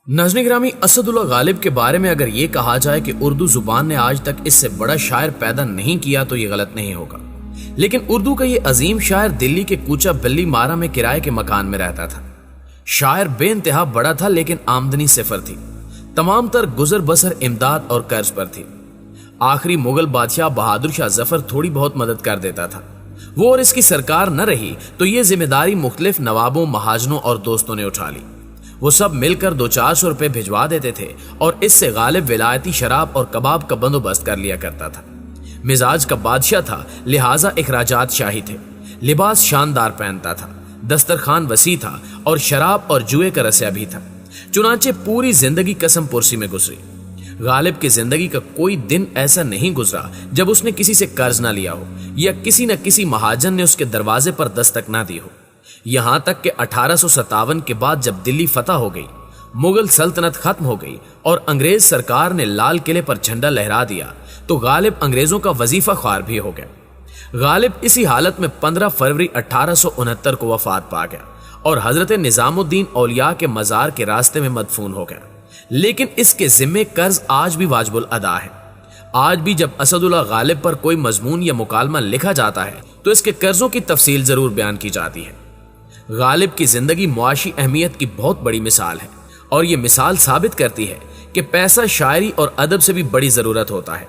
नाज़रीन गिरामी, असदुल्लाह गालिब के बारे में अगर ये कहा जाए कि उर्दू जुबान ने आज तक इससे बड़ा शायर पैदा नहीं किया तो ये गलत नहीं होगा। लेकिन उर्दू का ये अजीम शायर दिल्ली के कूचा बिल्ली मारा में किराए के मकान में रहता था। शायर बेइंतहा बड़ा था लेकिन आमदनी सिफर थी। तमाम तर गुजर बसर इमदाद और कर्ज पर थी। आखिरी मुगल बादशाह बहादुर शाह जफर थोड़ी बहुत मदद कर देता था। वो और इसकी सरकार न रही तो ये जिम्मेदारी मुख्तलिफ नवाबों, महाजनों और दोस्तों ने उठा ली। वो सब मिलकर 200-400 रुपए भिजवा देते थे और इससे गालिब विलायती शराब और कबाब का बंदोबस्त कर लिया करता था। मिजाज का बादशाह था, लिहाजा इखराजात शाही थे। लिबास शानदार पहनता था, दस्तरखान वसी था और शराब और जुए का रसिया भी था। चुनांचे पूरी जिंदगी कसम पुरसी में गुजरी। गालिब की जिंदगी का कोई दिन ऐसा नहीं गुजरा जब उसने किसी से कर्ज ना लिया हो या किसी न किसी महाजन ने उसके दरवाजे पर दस्तक ना दी हो। यहां तक कि 1857 के बाद जब दिल्ली फतह हो गई, मुगल सल्तनत खत्म हो गई और अंग्रेज सरकार ने लाल किले पर झंडा लहरा दिया तो गालिब अंग्रेजों का वजीफा ख्वार भी हो गया। गालिब इसी हालत में 15 फरवरी 1869 को वफात पा गया और हजरत निजामुद्दीन औलिया के मजार के रास्ते में मदफून हो गया। लेकिन इसके जिम्मे कर्ज आज भी वाजिबुल अदा है। आज भी जब असदुल्लाह गालिब पर कोई मजमून या मुकालमा लिखा जाता है तो इसके कर्जों की तफसील जरूर बयान की जाती है। गालिब की जिंदगी मुआशी अहमियत की बहुत बड़ी मिसाल है और ये मिसाल साबित करती है कि पैसा शायरी और अदब से भी बड़ी जरूरत होता है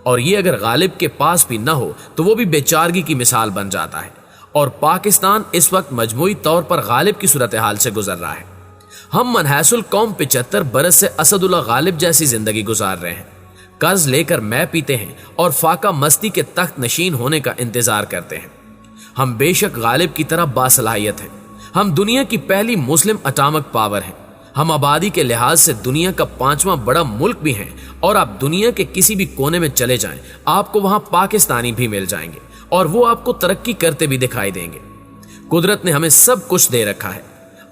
और ये अगर गालिब के पास भी न हो तो वो भी बेचारगी की मिसाल बन जाता है। और पाकिस्तान इस वक्त मजमूई तौर पर गालिब की सूरत हाल से गुजर रहा है। हम मनहसुल कौम 75 बरस से असदुल्लाह गालिब जैसी जिंदगी गुजार रहे हैं। कर्ज लेकर मै पीते हैं और फाका मस्ती के तख्त नशीन होने का इंतजार करते हैं। हम बेशक गालिब की तरह बासलाहियत हैं। हम दुनिया की पहली मुस्लिम अटामिक पावर हैं। हम आबादी के लिहाज से दुनिया का 5वां बड़ा मुल्क भी हैं और आप दुनिया के किसी भी कोने में चले जाएं, आपको वहां पाकिस्तानी भी मिल जाएंगे और वो आपको तरक्की करते भी दिखाई देंगे। कुदरत ने हमें सब कुछ दे रखा है।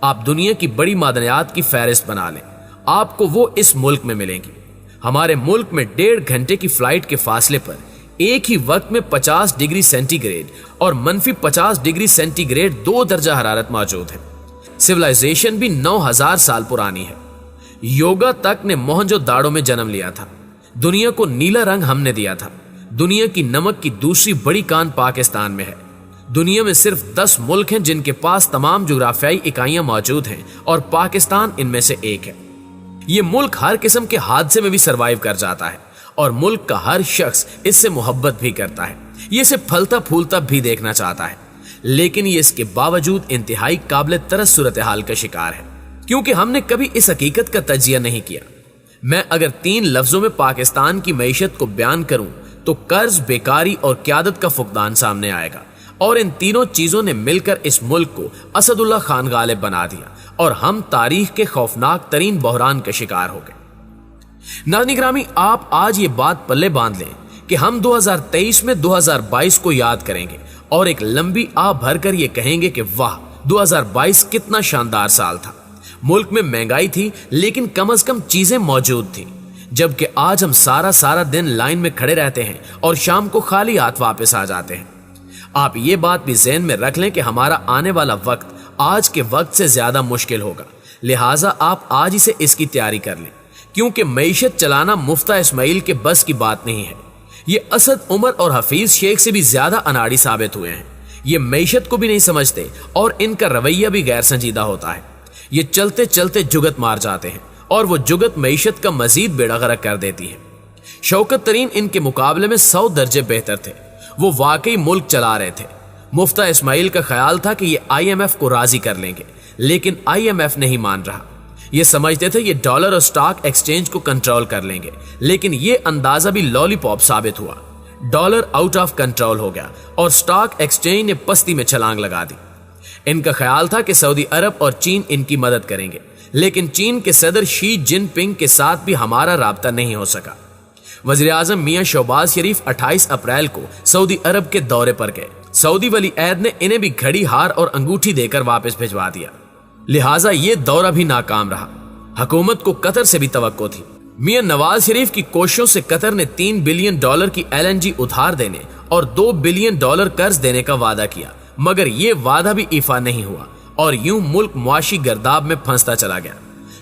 आप दुनिया की बड़ी मादनियात की फहरिस्त बना लें, आपको वो इस मुल्क में मिलेंगी। हमारे मुल्क में 1.5 घंटे की फ्लाइट के फासले पर एक ही वक्त में 50 डिग्री सेंटीग्रेड और -50 डिग्री सेंटीग्रेड 2 दर्जा हरारत मौजूद है। सिविलाइजेशन भी 9000 साल पुरानी है। योगा तक ने मोहनजोदाड़ो में जन्म लिया था। दुनिया को नीला रंग हमने दिया था। दुनिया की नमक की दूसरी बड़ी कान पाकिस्तान में है। दुनिया में सिर्फ 10 मुल्क हैं जिनके पास तमाम जुग्राफियाई इकाइयां मौजूद हैं और पाकिस्तान इनमें से एक है। ये मुल्क हर किस्म के हादसे में भी सरवाइव कर जाता है और मुल्क का हर शख्स इससे मोहब्बत भी करता है। ये इसे फलता फूलता भी देखना चाहता है, लेकिन ये इसके बावजूद इंतहाई काबिल तरस सूरत हाल का शिकार है क्योंकि हमने कभी इस हकीकत का तजिया नहीं किया। मैं अगर 3 लफ्जों में पाकिस्तान की मईशत को बयान करूं तो कर्ज, बेकारी और क्यादत का फुकदान सामने आएगा और इन तीनों चीजों ने मिलकर इस मुल्क को असदुल्लाह खान गालिब बना दिया और हम तारीख के खौफनाक तरीन बहरान का शिकार हो गए। नाज़रीन गिरामी, आप आज ये बात पल्ले बांध लें कि हम 2023 में 2022 को याद करेंगे और एक लंबी आ भरकर ये कहेंगे कि वाह, 2022 कितना शानदार साल था। मुल्क में महंगाई थी लेकिन कम से कम चीजें मौजूद थी, जबकि आज हम सारा दिन लाइन में खड़े रहते हैं और शाम को खाली हाथ वापस आ जाते हैं। आप ये बात भी ज़हन में रख लें कि हमारा आने वाला वक्त आज के वक्त से ज्यादा मुश्किल होगा, लिहाजा आप आज ही से इसकी तैयारी कर लें क्योंकि मईशत चलाना मुफ्ता इस्माइल के बस की बात नहीं है। ये असद, उमर और हफीज शेख से भी ज्यादा अनाड़ी साबित हुए हैं। ये मईशत को भी नहीं समझते और इनका रवैया भी गैर संजीदा होता है। ये चलते चलते जुगत मार जाते हैं और वो जुगत मईशत का मजीद बेड़ा गर्क कर देती है। शौकत तरीन इनके मुकाबले में 100 दर्जे बेहतर थे। वो वाकई मुल्क चला रहे थे। मुफ्ता इस्माइल का ख्याल था कि ये IMF को राजी कर लेंगे, लेकिन IMF नहीं मान रहा। ये समझते थे ये डॉलर और स्टॉक एक्सचेंज को कंट्रोल कर लेंगे, लेकिन ये अंदाजा भी लॉलीपॉप साबित हुआ। डॉलर आउट ऑफ कंट्रोल हो गया और स्टॉक एक्सचेंज ने पस्ती में छलांग लगा दी। इनका ख्याल था कि सऊदी अरब और चीन इनकी मदद करेंगे, लेकिन चीन के सदर शी जिनपिंग के साथ भी हमारा राब्ता नहीं हो सका। वज़ीर आज़म मियां शहबाज शरीफ 28 अप्रैल को सऊदी अरब के दौरे पर गए। सऊदी वली अहद ने इन्हें भी घड़ी, हार और अंगूठी देकर वापस भिजवा दिया, लिहाजा ये दौरा भी नाकाम रहा। हुकूमत को कतर से भी तवक्को थी। मियां नवाज शरीफ की कोशिशों से कतर ने $3 बिलियन की LNG उधार देने और $2 बिलियन कर्ज देने का वादा किया, मगर ये वादा भी इफा नहीं हुआ और यूं मुल्क मुआशी गर्दाब में फंसता चला गया।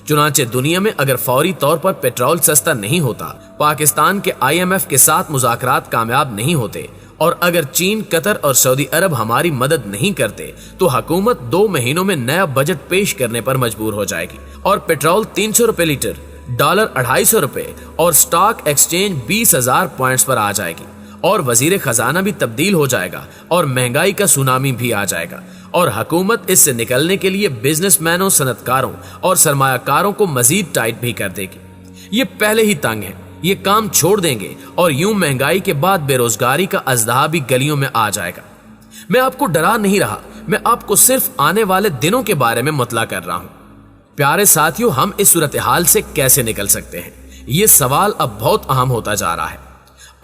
चुनाचे दुनिया में अगर फौरी तौर पर पेट्रोल सस्ता नहीं होता, पाकिस्तान के IMF के साथ मुज़ाकरात कामयाब नहीं होते और अगर चीन, कतर और सऊदी अरब हमारी मदद नहीं करते तो हुकूमत 2 महीनों में नया बजट पेश करने पर मजबूर हो जाएगी और पेट्रोल 300 रुपए लीटर, डॉलर 250 रुपए और स्टॉक एक्सचेंज 20,000 पॉइंट्स पर आ जाएगी और वजीर खजाना भी तब्दील हो जाएगा और महंगाई का सुनामी भी आ जाएगा और हुकूमत इससे निकलने के लिए बिजनेसमैनों, सनतकारों और सरमायाकारों को मजीद टाइट भी कर देगी। ये पहले ही तंग है, ये काम छोड़ देंगे और यूं महंगाई के बाद बेरोजगारी का अजदहा भी गलियों में आ जाएगा। मैं आपको डरा नहीं रहा, मैं आपको सिर्फ आने वाले दिनों के बारे में मुतला कर रहा हूं। प्यारे साथियों, हम इस सूरत हाल से कैसे निकल सकते हैं, ये सवाल अब बहुत अहम होता जा रहा है।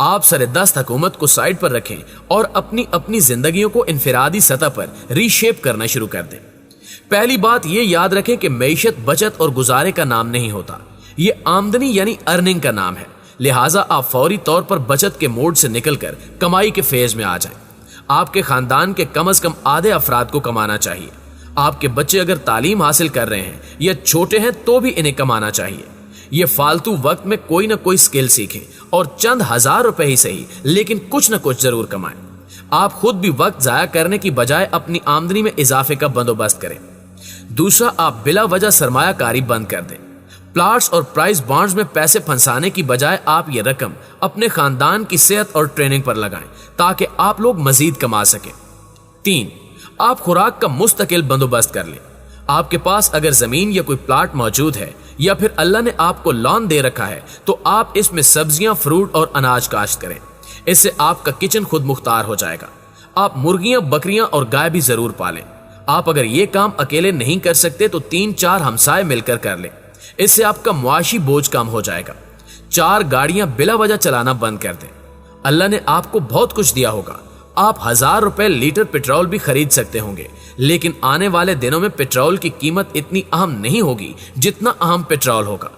आप सरेदस्त हुकूमत को साइड पर रखें और अपनी अपनी जिंदगियों को इनफिरादी सतह पर रीशेप करना शुरू कर दें। पहली बात ये याद रखें कि मईशत बचत और गुजारे का नाम नहीं होता, ये आमदनी यानी अर्निंग का नाम है। लिहाजा आप फौरी तौर पर बचत के मोड से निकलकर कमाई के फेज में आ जाएं। आपके खानदान के कम से कम आधे अफराद को कमाना चाहिए। आपके बच्चे अगर तालीम हासिल कर रहे हैं या छोटे हैं तो भी इन्हें कमाना चाहिए। ये फालतू वक्त में कोई ना कोई स्किल सीखें और चंद हजार रुपए ही सही लेकिन कुछ ना कुछ जरूर कमाएं। आप खुद भी वक्त जाया करने की बजाय अपनी आमदनी में इजाफे का बंदोबस्त करें। दूसरा, आप बिला वजह सरमायाकारी बंद कर दें। प्लॉट्स और प्राइस बॉन्ड्स में पैसे फंसाने की बजाय आप ये रकम अपने खानदान की सेहत और ट्रेनिंग पर लगाएं ताकि आप लोग मजीद कमा सकें। 3, आप खुराक का मुस्तकिल बंदोबस्त कर लें। आपके पास अगर जमीन या कोई प्लाट मौजूद है या फिर अल्लाह ने आपको लॉन दे रखा है तो आप इसमें सब्जियां, फ्रूट और अनाज काश्त करें। इससे आपका किचन खुद मुख्तार हो जाएगा। आप मुर्गियां, बकरियां और गाय भी जरूर पालें। आप अगर ये काम अकेले नहीं कर सकते तो 3-4 हमसाए मिलकर कर लें। इससे आपका मुआशी बोझ कम हो जाएगा। 4 गाड़ियां बिला वजह चलाना बंद कर दें। अल्लाह ने आपको बहुत कुछ दिया होगा। आप 1000 रुपए लीटर पेट्रोल भी खरीद सकते होंगे, लेकिन आने वाले दिनों में पेट्रोल की कीमत इतनी अहम नहीं होगी जितना अहम पेट्रोल होगा।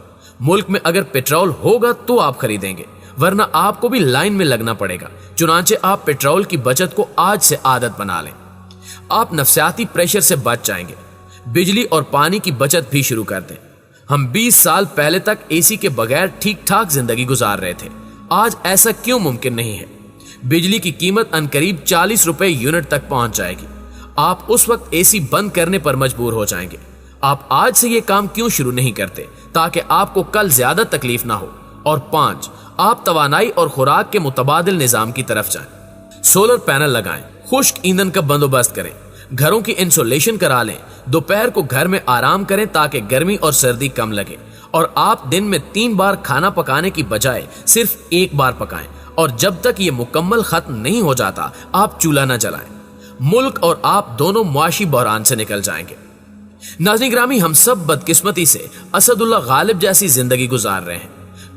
मुल्क में अगर पेट्रोल होगा तो आप खरीदेंगे, वरना आपको भी लाइन में लगना पड़ेगा। चुनांचे आप पेट्रोल की बचत को आज से आदत बना लें। आप नफसियाती प्रेशर से बच जाएंगे। बिजली और पानी की बचत भी शुरू कर दें। हम 20 साल पहले तक एसी के बगैर ठीक ठाक जिंदगी गुजार रहे थे, आज ऐसा क्यों मुमकिन नहीं है? बिजली की कीमत अनकरीब 40 रुपए यूनिट तक पहुंच जाएगी। आप उस वक्त एसी बंद करने पर मजबूर हो जाएंगे। आप आज से ये काम क्यों शुरू नहीं करते ताकि आपको कल ज्यादा तकलीफ ना हो? और 5, आप तवानाई और खुराक के मुतबादिल निजाम की तरफ जाएं। सोलर पैनल लगाएं, खुश्क ईंधन का बंदोबस्त करें, घरों की इंसुलेशन करा लें, दोपहर को घर में आराम करें ताकि गर्मी और सर्दी कम लगे, और आप दिन में 3 बार खाना पकाने की बजाय सिर्फ 1 बार पकाएं, और जब तक ये मुकम्मल खत्म नहीं हो जाता आप चूल्हा न जलाएं। मुल्क और आप दोनों मुआशी बहरान से निकल जाएंगे। नाज़रीन ग्रामी, हम सब बदकिस्मती से असदुल्ला गालिब जैसी जिंदगी गुजार रहे हैं।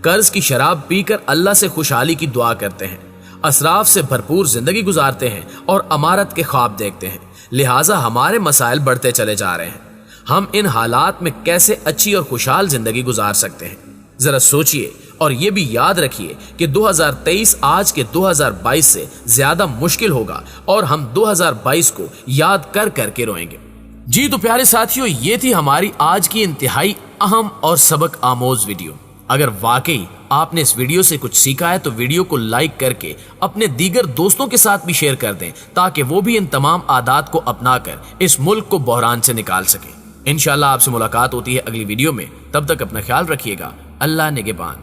कर्ज की शराब पीकर अल्लाह से खुशहाली की दुआ करते हैं, असराफ से भरपूर जिंदगी गुजारते हैं और अमारत के ख्वाब देखते हैं। लिहाजा हमारे मसाइल बढ़ते चले जा रहे हैं। हम इन हालात में कैसे अच्छी और खुशहाल जिंदगी गुजार सकते हैं, जरा सोचिए और ये भी याद रखिए कि 2023 आज के 2022 से ज्यादा मुश्किल होगा और हम 2022 को याद कर करके रोएंगे। जी तो प्यारे साथियों, ये थी हमारी आज की इंतहाई अहम और सबक आमोज वीडियो। अगर वाकई आपने इस वीडियो से कुछ सीखा है तो वीडियो को लाइक करके अपने दीगर दोस्तों के साथ भी शेयर कर दें ताकि वो भी इन तमाम आदात को अपनाकर इस मुल्क को बहरान से निकाल सके। इंशाल्लाह आपसे मुलाकात होती है अगली वीडियो में। तब तक अपना ख्याल रखिएगा। अल्लाह निगहबान।